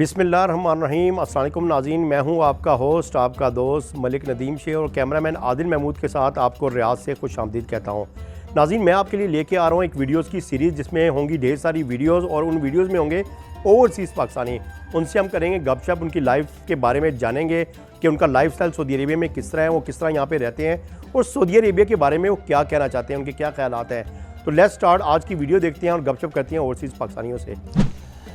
बिस्मिल्लाहिर्रहमानिर्रहीम। अस्सलाम वालेकुम नाज़रीन, मैं हूं आपका होस्ट, आपका दोस्त मलिक नदीम शेख और कैमरामैन आदिल महमूद के साथ आपको रियाद से खुशामदीद कहता हूं। नाज़रीन, मैं आपके लिए लेके आ रहा हूं एक वीडियोस की सीरीज़ जिसमें होंगी ढेर सारी वीडियोस और उन वीडियोस में होंगे ओवरसीज़ पाकिस्तानी। उनसे हम करेंगे गपशप, उनकी लाइफ के बारे में जानेंगे कि उनका लाइफ स्टाइल सऊदी अरेबिया में किस तरह है, वो किस तरह यहाँ पे रहते हैं और सऊदी अरेबिया के बारे में वो क्या कहना चाहते हैं, उनके क्या ख्यालात हैं। तो लेट्स स्टार्ट, आज की वीडियो देखते हैं और गपशप करते हैं ओवरसीज़ पाकिस्तानियों से।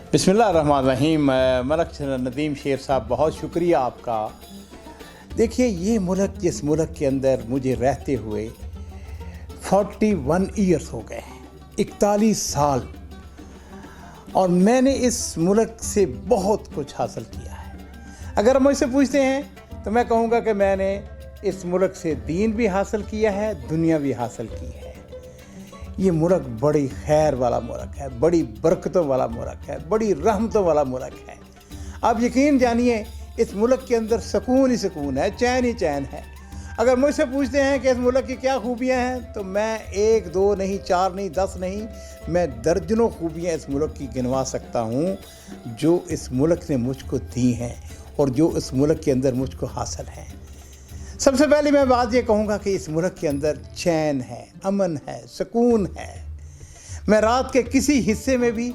बिस्मिल्लाहिर्रहमानिर्रहीम। मलिक नदीम शेख साहब, बहुत शुक्रिया आपका। देखिए, ये मुल्क, जिस मुल्क के अंदर मुझे रहते हुए 41 ईयर्स हो गए, 41 साल, और मैंने इस मुल्क से बहुत कुछ हासिल किया है। अगर मुझसे पूछते हैं तो मैं कहूँगा कि मैंने इस मुल्क से दीन भी हासिल किया है, दुनिया भी हासिल की है। ये मुल्क बड़ी खैर वाला मुल्क है, बड़ी बरकतों वाला मुल्क है, बड़ी रहमतों वाला मुल्क है। आप यकीन जानिए, इस मुल्क के अंदर सुकून ही सुकून है, चैन ही चैन है। अगर मुझसे पूछते हैं कि इस मुल्क की क्या खूबियां हैं, तो मैं 1, 2 नहीं, 4 नहीं, 10 नहीं, मैं दर्जनों खूबियां इस मुल्क की गिनवा सकता हूँ जो इस मुल्क ने मुझको दी हैं और जो इस मुल्क के अंदर मुझको हासिल हैं। सबसे पहले मैं बात ये कहूँगा कि इस मुल्क के अंदर चैन है, अमन है, सुकून है। मैं रात के किसी हिस्से में भी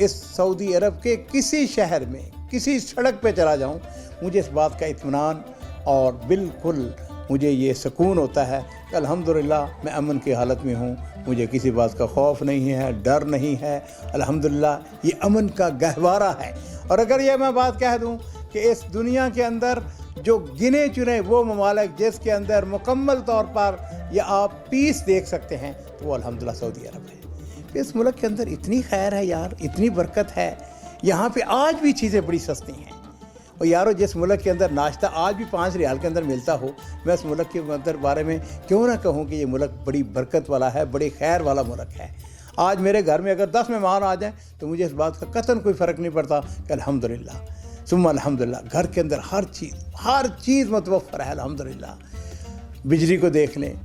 इस सऊदी अरब के किसी शहर में, किसी सड़क पे चला जाऊँ, मुझे इस बात का इत्मीनान और बिल्कुल मुझे ये सुकून होता है कि अल्हम्दुलिल्लाह मैं अमन की हालत में हूँ, मुझे किसी बात का खौफ नहीं है, डर नहीं है। अल्हम्दुलिल्लाह ये अमन का गहवारा है। और अगर ये मैं बात कह दूँ कि इस दुनिया के अंदर जो गिने चुने वो ममालिक जिसके अंदर मुकम्मल तौर पर या आप पीस देख सकते हैं, तो वो अल्हम्दुलिल्लाह सऊदी अरब है। इस मुल्क के अंदर इतनी खैर है यार, इतनी बरकत है। यहाँ पे आज भी चीज़ें बड़ी सस्ती हैं। और यारो, जिस मुल्क के अंदर नाश्ता आज भी 5 रियाल के अंदर मिलता हो, मैं उस मुल्क के अंदर बारे में क्यों ना कहूँ कि ये मुल्क बड़ी बरकत वाला है, बड़ी खैर वाला मुल्क है। आज मेरे घर में अगर 10 मेहमान आ जाएँ तो मुझे इस बात का कतन कोई फ़र्क नहीं पड़ता कि अल्हम्दुलिल्लाह सुम्मा अल्हम्दुलिल्लाह, घर के अंदर हर चीज़ मुतवफ़्फ़र है अल्हम्दुलिल्लाह। बिजली को देख लें,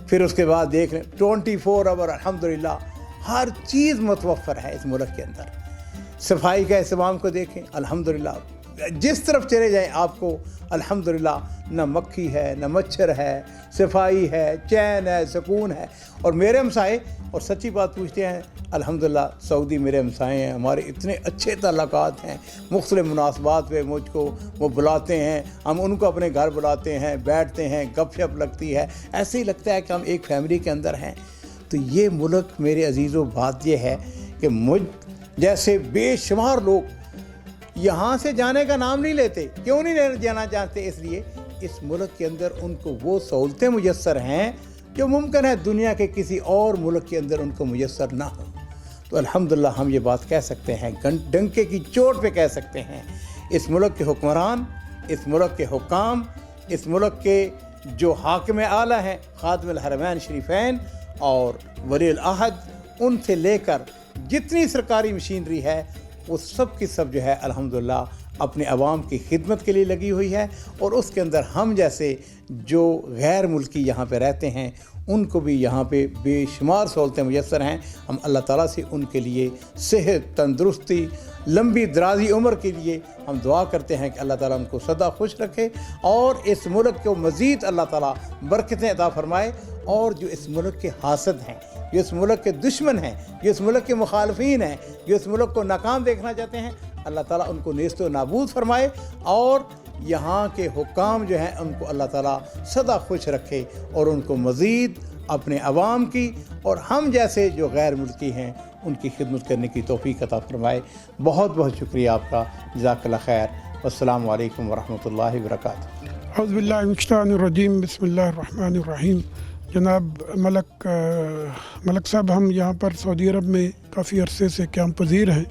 फिर उसके बाद देख लें 24 आवर अल्हम्दुलिल्लाह हर चीज़ मुतवफ़्फ़र है इस मुल्क के अंदर। सफाई का एहतमाम को देखें, अल्हम्दुलिल्लाह जिस तरफ चले जाएं आपको अल्हम्दुलिल्लाह न मक्खी है, न मच्छर है, सफाई है, चैन है, सुकून है। और मेरे हमसाए, और सच्ची बात पूछते हैं, अल्हम्दुलिल्लाह सऊदी मेरे हमसाए हैं, हमारे इतने अच्छे ताल्लुकात हैं। मुख्तलिफ मुनासबात पे मुझको वो बुलाते हैं, हम उनको अपने घर बुलाते हैं, बैठते हैं, गपशप लगती है, ऐसे ही लगता है कि हम एक फैमिली के अंदर हैं। तो ये मुल्क मेरे अजीज़ों, बात ये है कि मुझ जैसे बेशुमार लोग यहाँ से जाने का नाम नहीं लेते। क्यों नहीं जाना चाहते? इसलिए इस मुल्क के अंदर उनको वो सहूलतें मुयस्सर हैं जो मुमकिन है दुनिया के किसी और मुल्क के अंदर उनको मुयस्सर ना हो। तो अल्हम्दुलिल्लाह हम ये बात कह सकते हैं, डंके की चोट पे कह सकते हैं, इस मुल्क के हुक्मरान, इस मुल्क के हुक्काम, इस मुल्क के जो हाकिम आला हैं, खादिमुल हरमैन शरीफैन और वलीउल अहद, उनसे लेकर जितनी सरकारी मशीनरी है वो सब की सब जो है अल्हम्दुलिल्लाह अपने अवाम की खिदमत के लिए लगी हुई है। और उसके अंदर हम जैसे जो गैर मुल्की यहाँ पे रहते हैं उनको भी यहाँ पे बेशुमार सहूलतें मुयस्सर हैं। हम अल्लाह ताला से उनके लिए सेहत, तंदुरुस्ती, लंबी दराजी उम्र के लिए हम दुआ करते हैं कि अल्लाह ताला उनको सदा खुश रखे और इस मुल्क को मज़ीद अल्लाह ताला बरकतें अता फरमाए। और जो इस मुल्क के हासद हैं, जो इस मुल्क के दुश्मन हैं, जो इस मुल्क के मुखालफीन हैं, जो इस मुल्क को नाकाम देखना चाहते हैं, अल्लाह ताला उनको नेस्त व नाबूद फरमाए। और यहाँ के हुक्काम जो हैं उनको अल्लाह ताला सदा खुश रखे और उनको मज़ीद अपने अवाम की और हम जैसे जो गैर मुल्की हैं उनकी खिदमत करने की तौफ़ीक़ अता फरमाए। बहुत बहुत शुक्रिया आपका। जज़ाकल्लाह खैर। अस्सलामु अलैकुम वरहमतुल्लाहि वबरकातुहू। औज़ु बिल्लाहि मिनश शैतानिर रजीम। बिस्मिल्लाहिर रहमानिर रहीम। जनाब मलक साहब, हम यहाँ पर सऊदी अरब में काफ़ी अरसे से कैंप पज़ीर हैं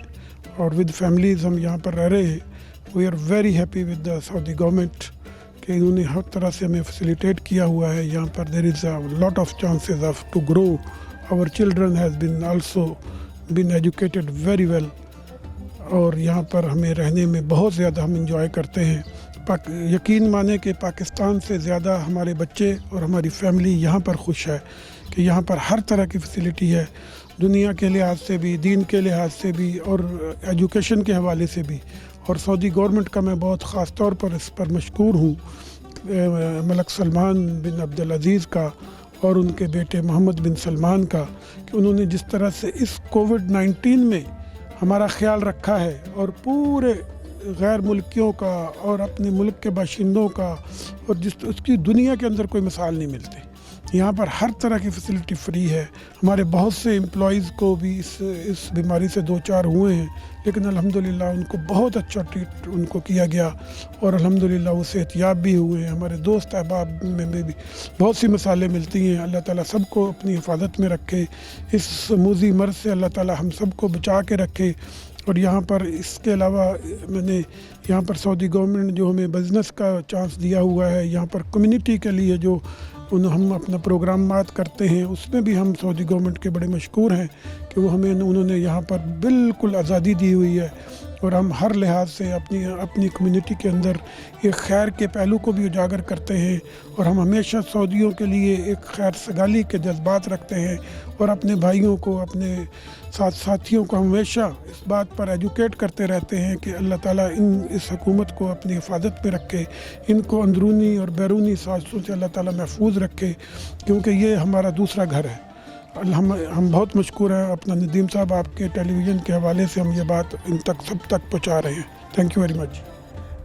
और विद फैमिलीज़ हम यहाँ पर रह रहे हैं। We are very happy with the Saudi government कि उन्होंने हर तरह से हमें फैसिलिटेट किया हुआ है। यहाँ पर there is a lot of chances of to grow. Our children has been also been educated very well. और यहाँ पर हमें रहने में बहुत ज़्यादा हम इंजॉय करते हैं। यकीन माने कि पाकिस्तान से ज़्यादा हमारे बच्चे और हमारी फैमिली यहाँ पर खुश है کہ यहाँ पर हर तरह की फैसिलिटी है, दुनिया के लिहाज से भी, दीन के लिहाज से भी और एजुकेशन के हवाले से भी। और सऊदी गवर्नमेंट का मैं बहुत ख़ास तौर पर इस पर मशकूर हूँ, मलक सलमान बिन अब्दुल अज़ीज़ का और उनके बेटे मोहम्मद बिन सलमान का, कि उन्होंने जिस तरह से इस कोविड-19 में हमारा ख्याल रखा है और पूरे गैर मुल्कियों का और अपने मुल्क के बाशिंदों का, और जिस उसकी दुनिया के अंदर कोई मिसाल नहीं मिलती। यहाँ पर हर तरह की फैसिलिटी फ्री है। हमारे बहुत से एम्प्लॉइज़ को भी इस बीमारी से दो चार हुए हैं, लेकिन अल्हम्दुलिल्लाह उनको बहुत अच्छा ट्रीट उनको किया गया और अल्हम्दुलिल्लाह वो सेहतियाब भी हुए हैं। हमारे दोस्त अहबाब में भी बहुत सी मिसालें मिलती हैं। अल्लाह ताला सबको अपनी हिफाजत में रखे, इस मूजी मर्ज़ से अल्लाह ताला हम सबको बचा के रखे। और यहाँ पर इसके अलावा मैंने यहाँ पर सऊदी गवर्नमेंट ने जो हमें बिज़नेस का चांस दिया हुआ है, यहाँ पर कम्युनिटी के लिए जो हम अपना प्रोग्रामात करते हैं, उसमें भी हम सऊदी गवर्नमेंट के बड़े मशकूर हैं कि वो हमें उन्होंने यहाँ पर बिल्कुल आज़ादी दी हुई है और हम हर लिहाज से अपनी कम्युनिटी के अंदर एक खैर के पहलू को भी उजागर करते हैं। और हम हमेशा सऊदियों के लिए एक खैर सगाली के जज्बात रखते हैं और अपने भाइयों को, अपने साथियों को हमेशा इस बात पर एजुकेट करते रहते हैं कि अल्लाह ताला इस हुकूमत को अपनी हिफाजत में रखे, इनको अंदरूनी और बैरूनी साजिशों से अल्लाह ताला महफूज रखे, क्योंकि ये हमारा दूसरा घर है। हम बहुत मशकूर हैं अपना नदीम साहब, आपके टेलीविज़न के हवाले से हम ये बात इन तक सब तक पहुँचा रहे हैं। Thank you very much.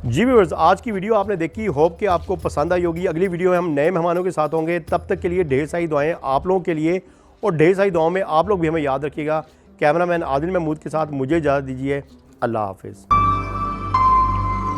जी व्यूअर्स, आज की वीडियो आपने देखी, होप कि आपको पसंद आई होगी। अगली वीडियो में हम नए मेहमानों के साथ होंगे, तब तक के लिए ढेर सारी दुआएं आप लोगों के लिए और ढेर सारी दुआओं में आप लोग भी हमें याद रखिएगा। कैमरामैन आदिल महमूद के साथ मुझे इजाज़त दीजिए। अल्लाह हाफिज़।